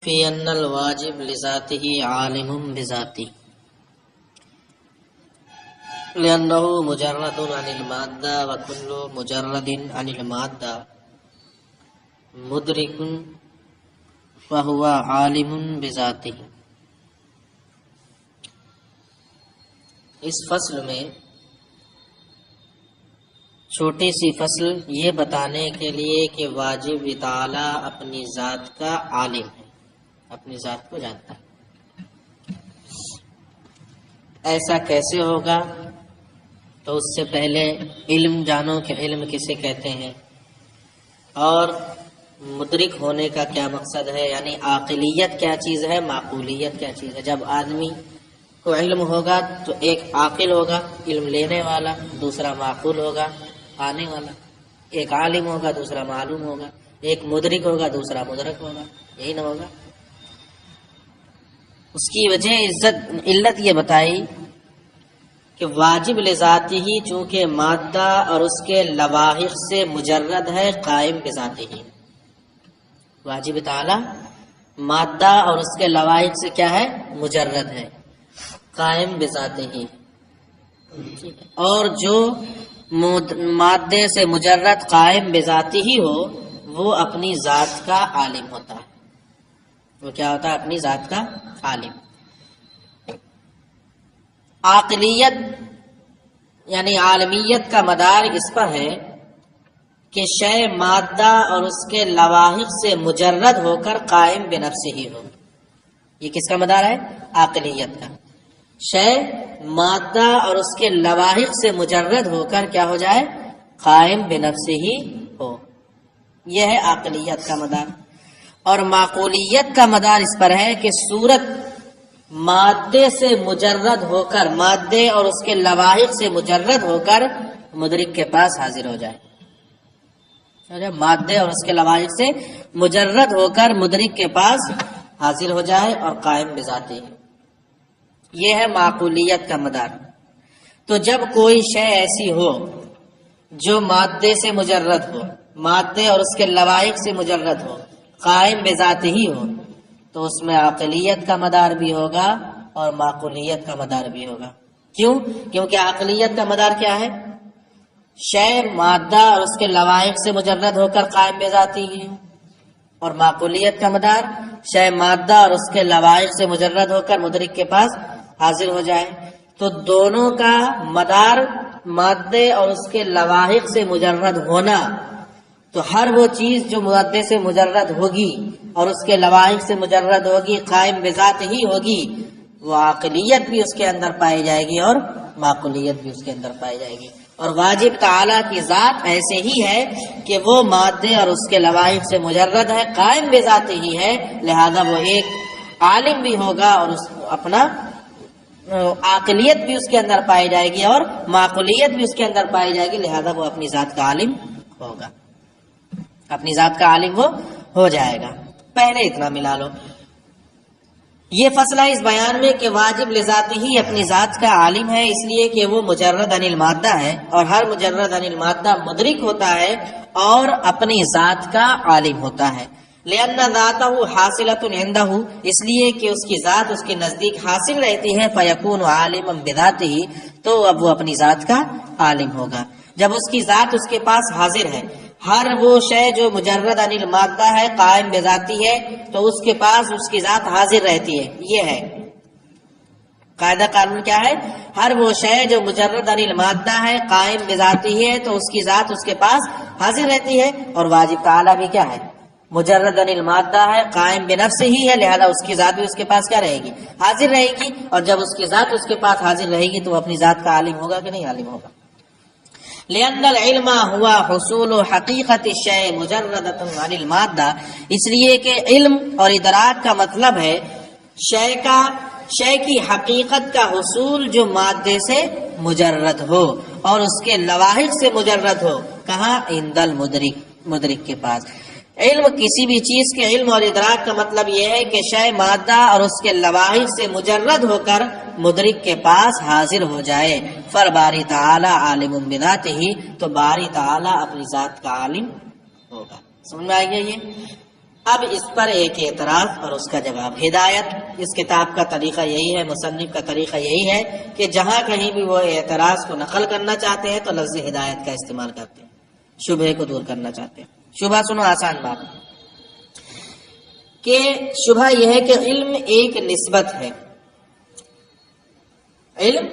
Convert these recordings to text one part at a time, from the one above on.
فی ان الواجب لذاته عالم بذاتی لأنه مجرد عن المادة وكل مجرد عن المادة مدرك فهو عالم بذاته۔ اس فصل میں چھوٹی سی فصل یہ بتانے کے لیے کہ واجب تعالی اپنی ذات کا عالم ہے، اپنی ذات کو جانتا ہے۔ ایسا کیسے ہوگا؟ تو اس سے پہلے علم جانو کہ علم کسے کہتے ہیں اور مدرک ہونے کا کیا مقصد ہے، یعنی عاقلیت کیا چیز ہے، معقولیت کیا چیز ہے۔ جب آدمی کو علم ہوگا تو ایک عاقل ہوگا، علم لینے والا، دوسرا معقول ہوگا، آنے والا۔ ایک عالم ہوگا، دوسرا معلوم ہوگا، ایک مدرک ہوگا، دوسرا مدرک ہوگا، یہی نہ ہوگا۔ اس کی وجہ علت یہ بتائی کہ واجب لذاتی ہی چونکہ مادہ اور اس کے لواحق سے مجرد ہے، قائم بذاتی ہی۔ واجب تعالی مادہ اور اس کے لواحق سے کیا ہے؟ مجرد ہے، قائم بذاتی ہی۔ اور جو مادے سے مجرد قائم بذاتی ہی ہو وہ اپنی ذات کا عالم ہوتا ہے۔ وہ کیا ہوتا ہے؟ اپنی ذات کا عالم۔ عاقلیت یعنی عالمیت کا مدار اس پر ہے کہ شے مادہ اور اس کے لواحق سے مجرد ہو کر قائم بنفسہ ہی ہو۔ یہ کس کا مدار ہے؟ عاقلیت کا۔ شے مادہ اور اس کے لواحق سے مجرد ہو کر کیا ہو جائے؟ قائم بنفسہ ہی ہو۔ یہ ہے عاقلیت کا مدار۔ اور معقولیت کا مدار اس پر ہے کہ صورت مادے سے مجرد ہو کر، مادے اور اس کے لواحق سے مجرد ہو کر مدرک کے پاس حاضر ہو جائے۔ مادے اور اس کے لواحق سے مجرد ہو کر مدرک کے پاس حاضر ہو جائے اور قائم بذاتی ہے۔ یہ ہے معقولیت کا مدار۔ تو جب کوئی شے ایسی ہو جو مادے سے مجرد ہو، مادے اور اس کے لواحق سے مجرد ہو، قائم بذاتی ہی ہو، تو اس میں عقلیت کا مدار بھی ہوگا اور معقولیت کا مدار بھی ہوگا۔ کیوں؟ کیونکہ عقلیت کا مدار کیا ہے؟ شے مادہ اور اس کے لواحق سے مجرد ہو کر قائم بذاتی ہے، اور معقولیت کا مدار شے مادہ اور اس کے لواحق سے مجرد ہو کر مدرک کے پاس حاضر ہو جائے۔ تو دونوں کا مدار مادے اور اس کے لواحق سے مجرد ہونا، تو ہر وہ چیز جو مادے سے مجرد ہوگی اور اس کے لواحق سے مجرد ہوگی، قائم بذات ہی ہوگی، وہ عقلیت بھی اس کے اندر پائی جائے گی اور معقولیت بھی اس کے اندر پائی جائے گی۔ اور واجب تعالی کی ذات ایسے ہی ہے کہ وہ مادے اور اس کے لواحق سے مجرد ہے، قائم بذات ہی ہے، لہذا وہ ایک عالم بھی ہوگا اور اس اپنا عقلیت بھی اس کے اندر پائی جائے گی اور معقولیت بھی اس کے اندر پائی جائے گی، لہذا وہ اپنی ذات کا عالم ہوگا، اپنی ذات کا عالم وہ ہو جائے گا۔ پہلے اتنا ملا لو۔ یہ فصلہ اس بیان میں کہ واجب لذاتی ہی اپنی ذات کا عالم ہے، اس لیے کہ وہ مجرد عن المادہ ہے اور ہر مجرد عن المادہ مدرک ہوتا ہے اور اپنی ذات کا عالم ہوتا ہے۔ لأن ذاتہ حاصلۃ عندہ، اس لیے کہ اس کی ذات اس کے نزدیک حاصل رہتی ہے، فیکون عالما بذاتہ، تو اب وہ اپنی ذات کا عالم ہوگا۔ جب اس کی ذات اس کے پاس حاضر ہے، ہر وہ شے جو مجرد عن المادہ ہے، قائم بذاتی ہے، تو اس کے پاس اس کی ذات حاضر رہتی ہے۔ یہ ہے قاعدہ، قانون کیا ہے؟ ہر وہ شے جو مجرد عن المادہ ہے، قائم بذاتی ہے، تو اس کی ذات اس کے پاس حاضر رہتی ہے۔ اور واجب تعالی بھی کیا ہے؟ مجرد عن المادہ ہے، قائم بنفس ہی ہے، لہذا اس کی ذات بھی اس کے پاس کیا رہے گی؟ حاضر رہے گی۔ اور جب اس کی ذات اس کے پاس حاضر رہے گی تو وہ اپنی ذات کا عالم ہوگا کہ نہیں عالم ہوگا؟ لأن العلم هو حصول حقیقت الشیء مجردۃ عن المادہ، اس لیے کہ علم اور ادراک کا مطلب ہے شے کی حقیقت کا حصول جو مادے سے مجرد ہو اور اس کے لواحق سے مجرد ہو۔ کہاں؟ عند المدرک، مدرک کے پاس۔ علم، کسی بھی چیز کے علم اور ادراک کا مطلب یہ ہے کہ شے مادہ اور اس کے لواحق سے مجرد ہو کر مدرک کے پاس حاضر ہو جائے۔ فباری تعالی عالم بذاتہ، تو باری تعالی اپنی ذات کا عالم ہوگا۔ سمجھ میں آ گیا؟ یہ اب اس پر ایک اعتراض اور اس کا جواب. ہدایت اس کتاب کا طریقہ یہی ہے، مصنف کا طریقہ یہی ہے کہ جہاں کہیں بھی وہ اعتراض کو نقل کرنا چاہتے ہیں تو لفظ ہدایت کا استعمال کرتے ہیں، شبہے کو دور کرنا چاہتے ہیں. شبہ سنو، آسان بات کہ شبہ یہ ہے کہ علم ایک نسبت ہے، علم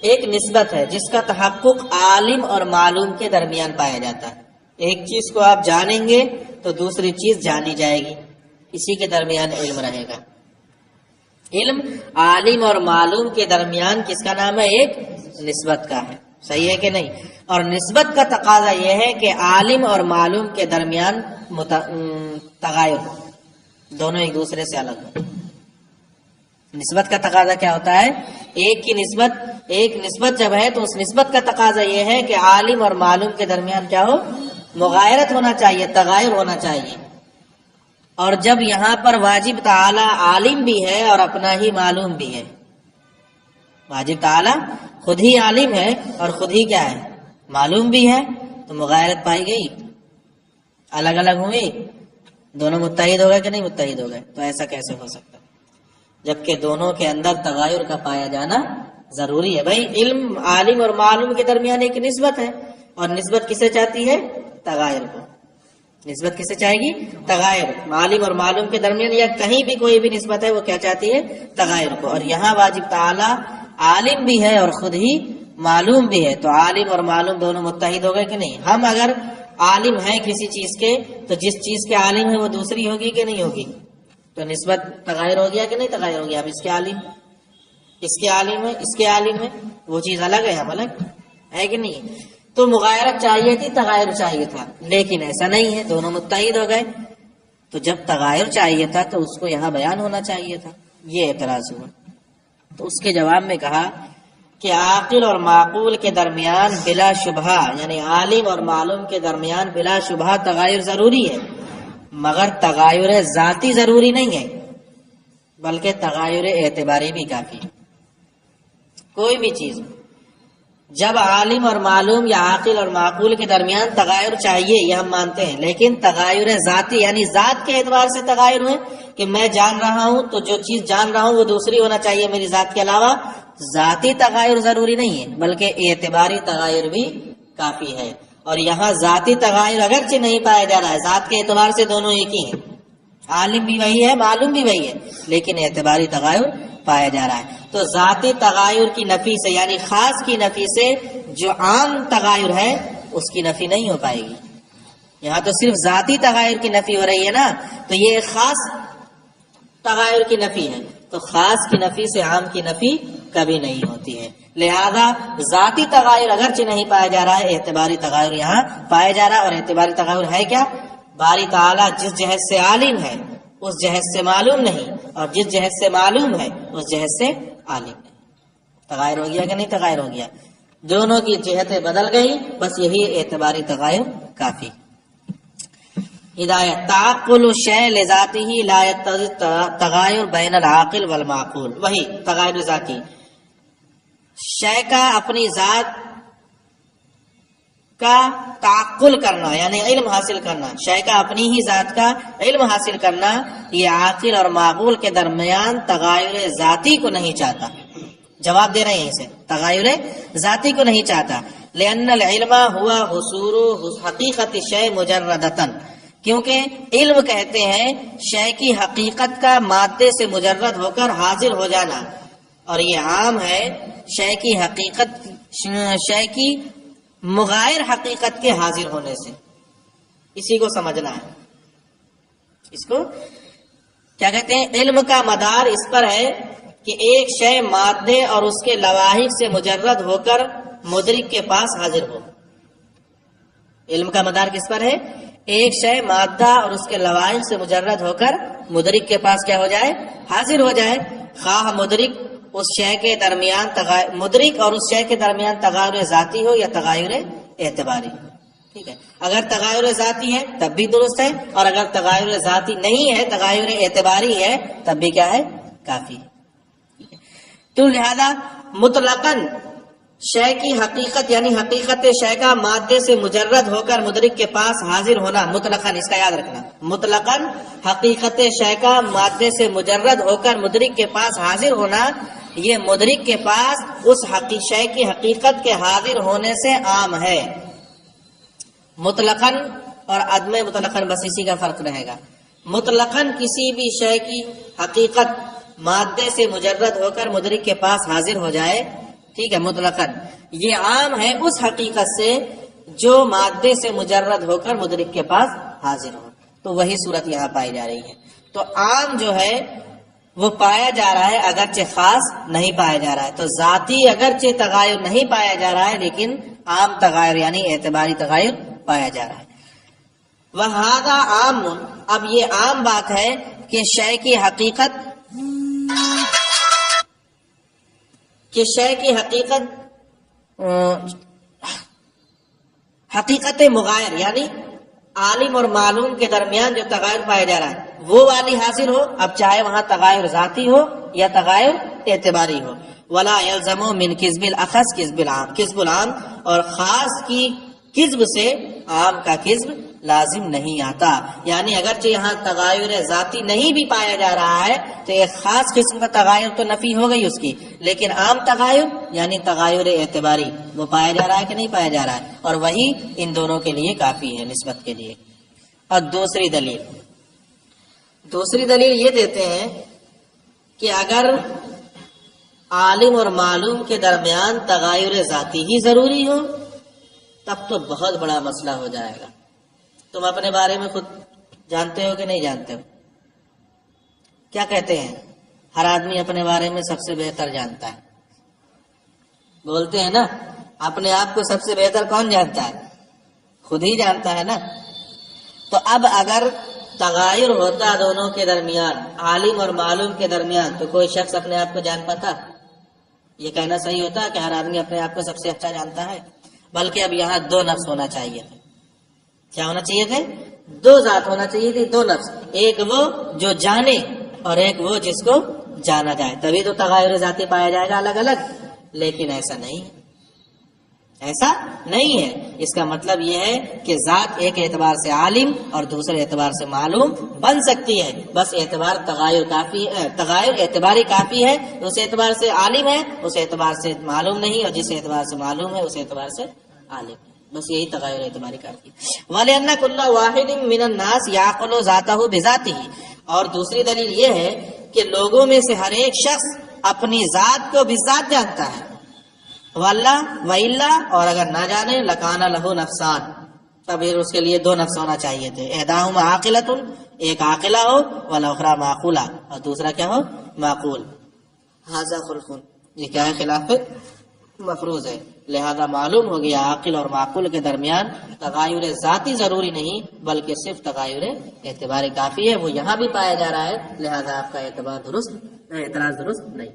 ایک نسبت ہے جس کا تحقق عالم اور معلوم کے درمیان پایا جاتا ہے. ایک چیز کو آپ جانیں گے تو دوسری چیز جانی جائے گی، اسی کے درمیان علم رہے گا. علم عالم اور معلوم کے درمیان کس کا نام ہے؟ ایک نسبت کا ہے. صحیح ہے کہ نہیں؟ اور نسبت کا تقاضا یہ ہے کہ عالم اور معلوم کے درمیان تغایر ہو، دونوں ایک دوسرے سے الگ ہو. نسبت کا تقاضا کیا ہوتا ہے؟ ایک نسبت جب ہے تو اس نسبت کا تقاضا یہ ہے کہ عالم اور معلوم کے درمیان کیا ہو؟ مغایرت ہونا چاہیے، تغایر ہونا چاہیے. اور جب یہاں پر واجب تعالی عالم بھی ہے اور اپنا ہی معلوم بھی ہے، واجب تعالی خود ہی عالم ہے اور خود ہی کیا ہے؟ معلوم بھی ہے، تو مغایرت پائی گئی، الگ الگ ہوئی، دونوں متحد ہو گئے کہ نہیں متحد ہو گئے؟ تو ایسا کیسے ہو سکتا؟ جبکہ دونوں کے اندر تغایر کا پایا جانا ضروری ہے. بھائی علم عالم اور معلوم کے درمیان ایک نسبت ہے، اور نسبت کسے چاہتی ہے؟ تغایر کو. نسبت کسے چاہے گی؟ تغایر. عالم اور معلوم کے درمیان یا کہیں بھی کوئی بھی نسبت ہے وہ کیا چاہتی ہے؟ تغایر کو. اور یہاں واجب تعالی عالم بھی ہے اور خود ہی معلوم بھی ہے، تو عالم اور معلوم دونوں متحد ہو گئے کہ نہیں؟ ہم اگر عالم ہیں کسی چیز کے تو جس چیز کے عالم ہے وہ دوسری ہوگی کہ نہیں ہوگی؟ تو نسبت تغایر ہو گیا کہ نہیں تغایر ہو گیا؟ ہم اس کے عالم، اس کے عالم ہے، اس کے عالم ہے، وہ چیز الگ ہے، ہم الگ ہے کہ نہیں؟ تو مغایرت چاہیے تھی، تغایر چاہیے تھا، لیکن ایسا نہیں ہے، دونوں متحد ہو گئے. تو جب تغایر چاہیے تھا تو اس کو یہاں بیان ہونا چاہیے تھا. یہ اعتراض ہوا. تو اس کے جواب میں کہا کہ عاقل اور معقول کے درمیان بلا شبہ، یعنی عالم اور معلوم کے درمیان بلا شبہ تغایر ضروری ہے، مگر تغایر ذاتی ضروری نہیں ہے، بلکہ تغایر اعتباری بھی کافی ہے. کوئی بھی چیز جب عالم اور معلوم یا عاقل اور معقول کے درمیان تغایر چاہیے، یہ ہم مانتے ہیں، لیکن تغایر ذاتی یعنی ذات کے اعتبار سے تغایر ہوئے کہ میں جان رہا ہوں تو جو چیز جان رہا ہوں وہ دوسری ہونا چاہیے میری ذات کے علاوہ، ذاتی تغایر ضروری نہیں ہے بلکہ اعتباری تغایر بھی کافی ہے. اور یہاں ذاتی تغایر اگرچہ نہیں پایا جا رہا ہے، ذات کے اعتبار سے دونوں ایک ہی ہیں، عالم بھی وہی ہے معلوم بھی وہی ہے، لیکن اعتباری تغایر پایا جا رہا ہے. تو ذاتی تغایر کی نفی سے یعنی خاص کی نفی سے جو عام تغایر ہے اس کی نفی نہیں ہو پائے گی. یہاں تو صرف ذاتی تغایر کی نفی ہو رہی ہے نا، تو یہ خاص تغایر کی نفی ہے، تو خاص کی نفی سے عام کی نفی کبھی نہیں ہوتی ہے. لہذا ذاتی تغایر اگرچہ نہیں پایا جا رہا ہے، اعتباری تغایر یہاں پایا جا رہا ہے. اور اعتباری تغایر ہے کیا؟ باری تعالیٰ جس جہت سے عالم ہے اس جہت سے معلوم نہیں، اور جس جہت سے معلوم ہے اس جہت سے عالم نہیں. تغایر ہو گیا کہ نہیں تغایر ہو گیا؟ دونوں کی جہتیں بدل گئی، بس یہی اعتباری تغایر کافی. ہدایت تعقل الشیء لذاته لا يقتضي تغایر بین العاقل والمعقول. وہی تغایر ذاتی، شے کا اپنی ذات کا تعقل کرنا یعنی علم حاصل کرنا، شے کا اپنی ہی ذات کا علم حاصل کرنا، یہ عاقل اور معقول کے درمیان تغایر ذاتی کو نہیں چاہتا. جواب دے رہے ہیں اسے، تغایر ذاتی کو نہیں چاہتا. لأن العلم ہوا حصول حقیقت الشیء مجردتاً، کیونکہ علم کہتے ہیں شے کی حقیقت کا مادے سے مجرد ہو کر حاصل ہو جانا، اور یہ عام ہے شے کی حقیقت، شے کی مغایر حقیقت کے حاضر ہونے سے. اسی کو سمجھنا ہے. اس کو کیا کہتے ہیں؟ علم کا مدار اس پر ہے کہ ایک شے مادے اور اس کے لواحق سے مجرد ہو کر مدرک کے پاس حاضر ہو. علم کا مدار کس پر ہے؟ ایک شے مادہ اور اس کے لواحق سے مجرد ہو کر مدرک کے پاس کیا ہو جائے؟ حاضر ہو جائے. خواہ مدرک اس شے کے درمیان مدرک اور اس شے کے درمیان تغایر ذاتی ہو یا تغایر اعتباری. ٹھیک ہے، اگر تغایر ذاتی ہے تب بھی درست ہے، اور اگر تغایر ذاتی نہیں ہے تغایر اعتباری ہے تب بھی کیا ہے؟ کافی ہے. تو لہذا مطلقاً شے کی حقیقت یعنی حقیقت شے کا مادے سے مجرد ہو کر مدرک کے پاس حاضر ہونا مطلقاً، اس کا یاد رکھنا، مطلقاً حقیقت شے کا مادے سے مجرد ہو کر مدرک کے پاس حاضر ہونا، یہ مدرک کے پاس اس شے کی حقیقت کے حاضر ہونے سے عام ہے۔ مطلقاً اور عدم مطلقاً بس اسی کا فرق رہے گا۔ مطلقاً کسی بھی شے کی حقیقت مادے سے مجرد ہو کر مدرک کے پاس حاضر ہو جائے، ٹھیک ہے، مطلقاً یہ عام ہے اس حقیقت سے جو مادے سے مجرد ہو کر مدرک کے پاس حاضر ہو، تو وہی صورت یہاں پائی جا رہی ہے۔ تو عام جو ہے وہ پایا جا رہا ہے اگرچہ خاص نہیں پایا جا رہا ہے، تو ذاتی اگرچہ تغایر نہیں پایا جا رہا ہے لیکن عام تغایر یعنی اعتباری تغایر پایا جا رہا ہے۔ وَهَذَا عَامٌ، اب یہ عام بات ہے کہ شے کی حقیقت حقیقت مغایر یعنی عالم اور معلوم کے درمیان جو تغایر پایا جا رہا ہے وہ والی حاصل ہو، اب چاہے وہاں تغایر ذاتی ہو یا تغایر اعتباری ہو۔ ولا يلزم من کذب الاخص کذب العام، کذب العام اور خاص کی کذب سے عام کا کذب لازم نہیں آتا، یعنی اگرچہ یہاں تغایر ذاتی نہیں بھی پایا جا رہا ہے تو ایک خاص قسم کا تغایر تو نفی ہو گئی اس کی، لیکن عام تغایر یعنی تغایر اعتباری وہ پایا جا رہا ہے کہ نہیں پایا جا رہا ہے، اور وہی ان دونوں کے لیے کافی ہے نسبت کے لیے۔ اور دوسری دلیل یہ دیتے ہیں کہ اگر عالم اور معلوم کے درمیان تغایر ذاتی ہی ضروری ہو تب تو بہت بڑا مسئلہ ہو جائے گا۔ تم اپنے بارے میں خود جانتے ہو کہ نہیں جانتے ہو؟ کیا کہتے ہیں؟ ہر آدمی اپنے بارے میں سب سے بہتر جانتا ہے، بولتے ہیں نا، اپنے آپ کو سب سے بہتر کون جانتا ہے؟ خود ہی جانتا ہے نا۔ تو اب اگر تغایر ہوتا دونوں کے درمیان، عالم اور معلوم کے درمیان، تو کوئی شخص اپنے آپ کو جان پاتا؟ یہ کہنا صحیح ہوتا کہ ہر آدمی اپنے آپ کو سب سے اچھا جانتا ہے؟ بلکہ اب یہاں دو نفس ہونا چاہیے تھے۔ کیا ہونا چاہیے تھے؟ دو ذات ہونا چاہیے تھی، دو نفس، ایک وہ جو جانے اور ایک وہ جس کو جانا جائے، تبھی تو تغایر ذاتی پایا جائے گا الگ الگ۔ لیکن ایسا نہیں ہے، ایسا نہیں ہے۔ اس کا مطلب یہ ہے کہ ذات ایک اعتبار سے عالم اور دوسرے اعتبار سے معلوم بن سکتی ہے، بس اعتبار تغایر کافی ہے، تغایر اعتباری کافی ہے، اس اعتبار سے عالم ہے، اس اعتبار سے معلوم نہیں، اور جس اعتبار سے معلوم ہے اس اعتبار سے عالم ہے، بس یہی تغایر اعتباری کافی ہے۔ وَلِأَنَّ كُلَّ وَاحِدٍ مِّنَ النَّاسِ يَعْقِلُ ذَاتَهُ بِذَاتِهِ، اور دوسری دلیل یہ ہے کہ لوگوں میں سے ہر ایک شخص اپنی ذات کو بذات جانتا ہے۔ وَإِلَّا، اور اگر نہ جانے، لَكَانَ لَهُ نَفْسَانِ، تب اس کے لیے دو نفس ہونا چاہیے تھے، احداہما عاقلۃ، ایک عاقلہ ہو، والاخری معقولہ، اور دوسرا کیا ہو؟ معقول۔ ھذا خلف، یہ کیا ہے؟ خلاف مفروض ہے، لہذا معلوم ہو گیا عاقل اور معقول کے درمیان تغایر ذاتی ضروری نہیں بلکہ صرف تغایر اعتباری کافی ہے، وہ یہاں بھی پایا جا رہا ہے، لہذا آپ کا اعتراض درست نہیں۔